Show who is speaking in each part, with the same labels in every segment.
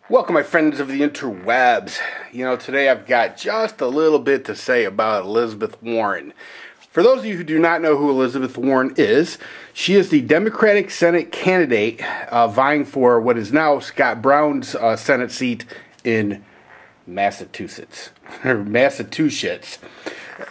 Speaker 1: Welcome, my friends of the interwebs. Today I've got just a little bit to say about Elizabeth Warren. For those of you who do not know who Elizabeth Warren is, she is the Democratic Senate candidate vying for what is now Scott Brown's Senate seat in Massachusetts. Massachusetts.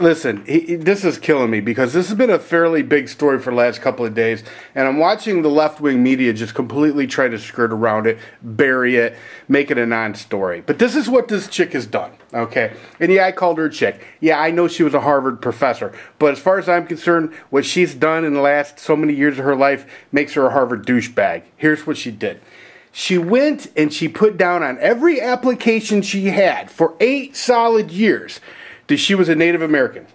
Speaker 1: Listen, this is killing me because this has been a fairly big story for the last couple of days, and I'm watching the left-wing media just completely try to skirt around it, bury it, make it a non-story. But this is what this chick has done, okay? And yeah, I called her a chick. Yeah, I know she was a Harvard professor, but as far as I'm concerned, what she's done in the last so many years of her life makes her a Harvard douchebag. Here's what she did. She went and she put down on every application she had for 8 solid years that she was a Native American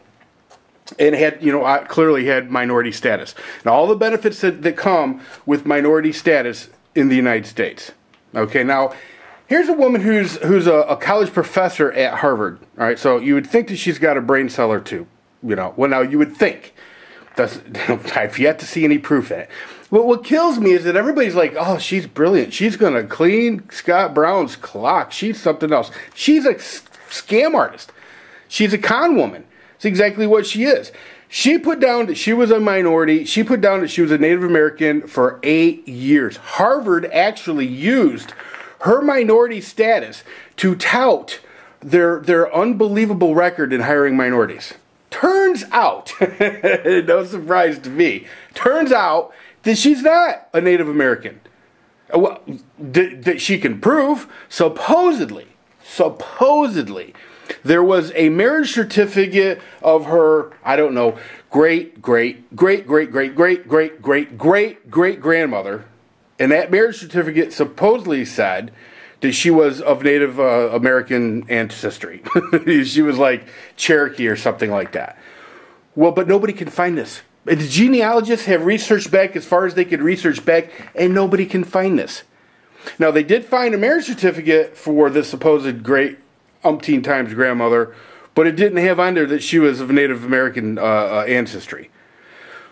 Speaker 1: and had, clearly had minority status. And all the benefits that come with minority status in the United States. Okay, now, here's a woman who's a college professor at Harvard. All right, so you would think that she's got a brain cell or two. Well, now, you would think. I've yet to see any proof of it. What kills me is that everybody's like, oh, she's brilliant. She's going to clean Scott Brown's clock. She's something else. She's a scam artist. She's a con woman. That's exactly what she is. She put down that she was a minority. She put down that she was a Native American for 8 years. Harvard actually used her minority status to tout their unbelievable record in hiring minorities. Turns out, no surprise to me, turns out that she's not a Native American. Well, that she can prove, supposedly, there was a marriage certificate of her, I don't know, great grandmother, and that marriage certificate supposedly said that she was of Native American ancestry. She was like Cherokee or something like that. Well, but nobody can find this. The genealogists have researched back as far as they could research back, and nobody can find this. Now, they did find a marriage certificate for the supposed great umpteen times grandmother, but it didn't have on there that she was of Native American ancestry.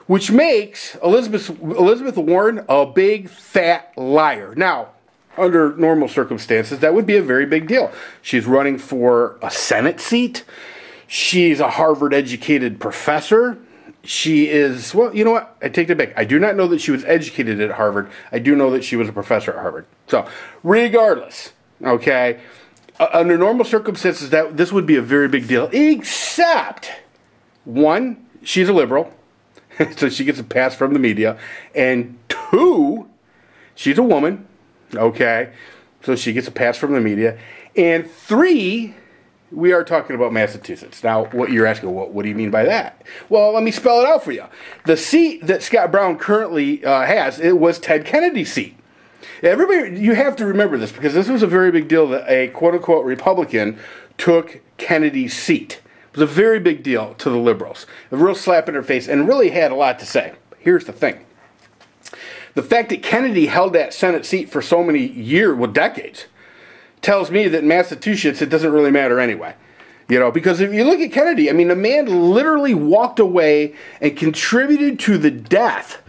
Speaker 1: Which makes Elizabeth Warren a big, fat liar. Now, under normal circumstances, that would be a very big deal. She's running for a Senate seat. She's a Harvard-educated professor. She is, well, you know what? I take that back. I do not know that she was educated at Harvard. I do know that she was a professor at Harvard. So, regardless, okay, under normal circumstances, this would be a very big deal. Except, one, she's a liberal, so she gets a pass from the media. And two, she's a woman, okay, so she gets a pass from the media. And three, we are talking about Massachusetts. Now, what you're asking, what do you mean by that? Well, let me spell it out for you. The seat that Scott Brown currently has, it was Ted Kennedy's seat. Everybody, you have to remember this because this was a very big deal that a quote-unquote Republican took Kennedy's seat. It was a very big deal to the liberals. A real slap in their face and really had a lot to say. Here's the thing. The fact that Kennedy held that Senate seat for so many years, well, decades, tells me that in Massachusetts it doesn't really matter anyway. Because if you look at Kennedy, I mean, the man literally walked away and contributed to the death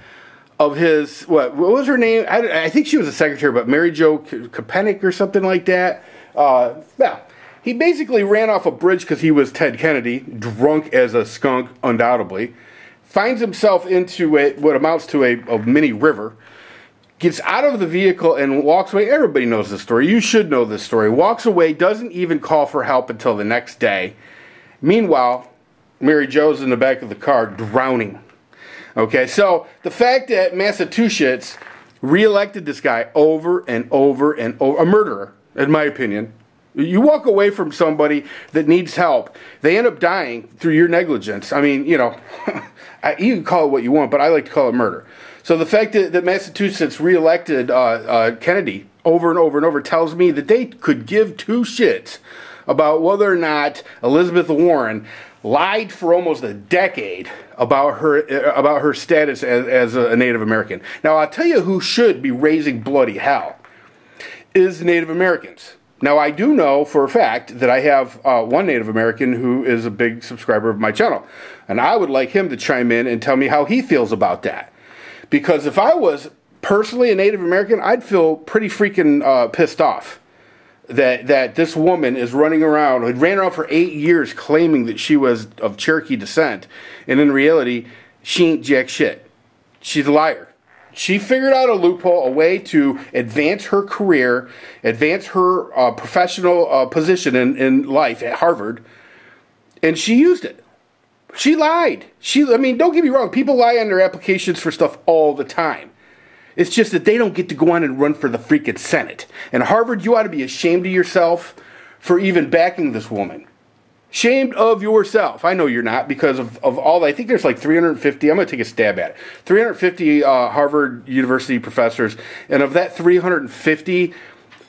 Speaker 1: of his, what was her name? I think she was a secretary, but Mary Jo Kopenick or something like that. He basically ran off a bridge because he was Ted Kennedy, drunk as a skunk, undoubtedly. Finds himself into what amounts to a mini river. Gets out of the vehicle and walks away. Everybody knows this story. You should know this story. Walks away, doesn't even call for help until the next day. Meanwhile, Mary Jo's in the back of the car drowning. Okay, so the fact that Massachusetts reelected this guy over and over and over, a murderer, in my opinion. You walk away from somebody that needs help, they end up dying through your negligence. I mean, you can call it what you want, but I like to call it murder. So the fact that Massachusetts reelected Kennedy over and over and over tells me that they could give two shits about whether or not Elizabeth Warren lied for almost a decade about her status as a Native American. Now, I'll tell you who should be raising bloody hell is Native Americans. Now, I do know for a fact that I have one Native American who is a big subscriber of my channel, and I would like him to chime in and tell me how he feels about that. Because if I was personally a Native American, I'd feel pretty freaking pissed off. that this woman is running around, had ran around for 8 years claiming that she was of Cherokee descent, and in reality, she ain't jack shit. She's a liar. She figured out a loophole, a way to advance her career, advance her professional position in life at Harvard, and she used it. She lied. I mean, don't get me wrong. People lie on their applications for stuff all the time. It's just that they don't get to go on and run for the freaking Senate. And Harvard, you ought to be ashamed of yourself for even backing this woman. Shamed of yourself. I know you're not, because of all. I think there's like 350. I'm going to take a stab at it. 350 Harvard University professors, and of that 350,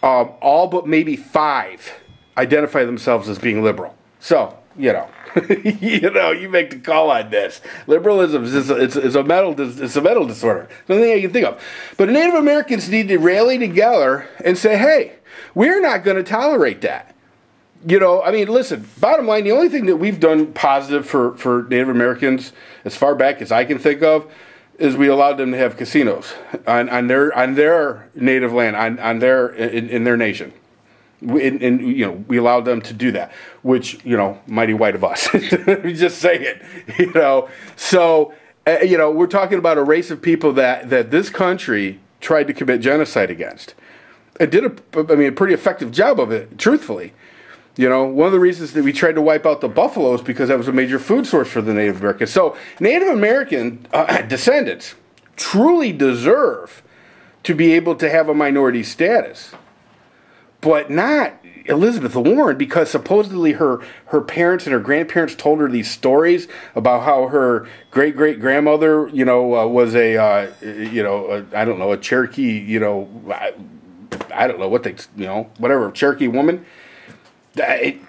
Speaker 1: all but maybe 5 identify themselves as being liberal. So you make the call on this. Liberalism is a mental disorder. Nothing I can think of. But Native Americans need to rally together and say, hey, we're not going to tolerate that. I mean, listen, bottom line, the only thing that we've done positive for Native Americans, as far back as I can think of, is we allowed them to have casinos on their native land, in their nation. We allowed them to do that, which, mighty white of us. Let me just say it, So, we're talking about a race of people that this country tried to commit genocide against. It did a pretty effective job of it, truthfully. One of the reasons that we tried to wipe out the buffalo is because that was a major food source for the Native Americans. So Native American descendants truly deserve to be able to have a minority status, but not Elizabeth Warren, because supposedly her parents and her grandparents told her these stories about how her great-great-grandmother, was a Cherokee, I don't know what they, whatever, Cherokee woman. I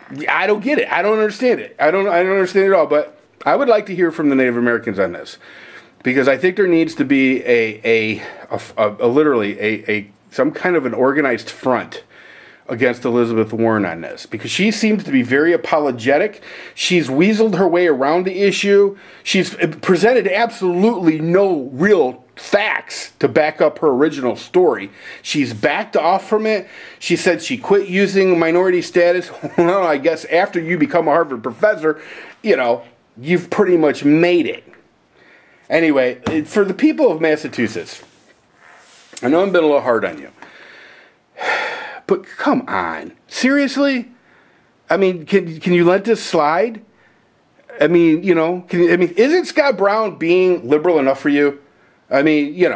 Speaker 1: don't get it. I don't understand it. I don't understand it at all. But I would like to hear from the Native Americans on this, because I think there needs to be literally some kind of an organized front against Elizabeth Warren on this, because she seems to be very apologetic. She's weaseled her way around the issue. She's presented absolutely no real facts to back up her original story. She's backed off from it. She said she quit using minority status. Well, I guess after you become a Harvard professor, you've pretty much made it. Anyway, for the people of Massachusetts, I know I've been a little hard on you, but come on, seriously? I mean, can you let this slide? I mean, isn't Scott Brown being liberal enough for you? I mean, I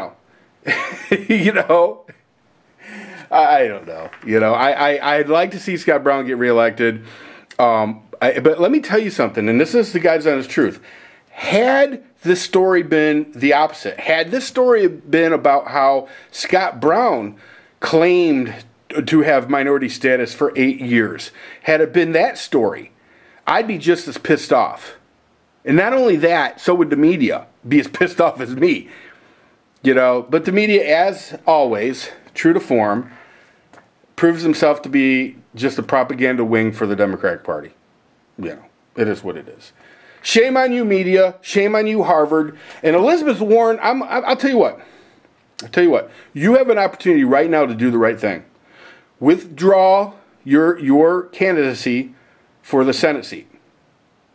Speaker 1: don't know. I'd like to see Scott Brown get reelected. But let me tell you something, and this is the God's honest truth. Had this story been the opposite, had this story been about how Scott Brown claimed to have minority status for 8 years, had it been that story, I'd be just as pissed off. And not only that, so would the media be as pissed off as me. But the media, as always, true to form, proves himself to be just a propaganda wing for the Democratic Party. It is what it is. Shame on you, media. Shame on you, Harvard. And Elizabeth Warren, I'll tell you what. You have an opportunity right now to do the right thing. Withdraw your candidacy for the Senate seat.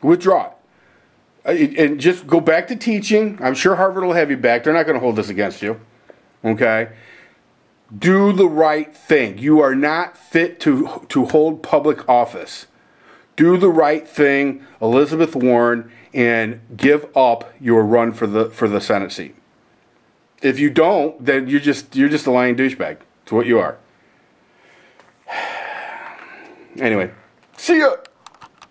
Speaker 1: Withdraw it. And just go back to teaching. I'm sure Harvard will have you back. They're not going to hold this against you. Okay? Do the right thing. You are not fit to hold public office. Do the right thing, Elizabeth Warren, and give up your run for the Senate seat. If you don't, then you're just a lying douchebag. It's what you are. Anyway, see ya.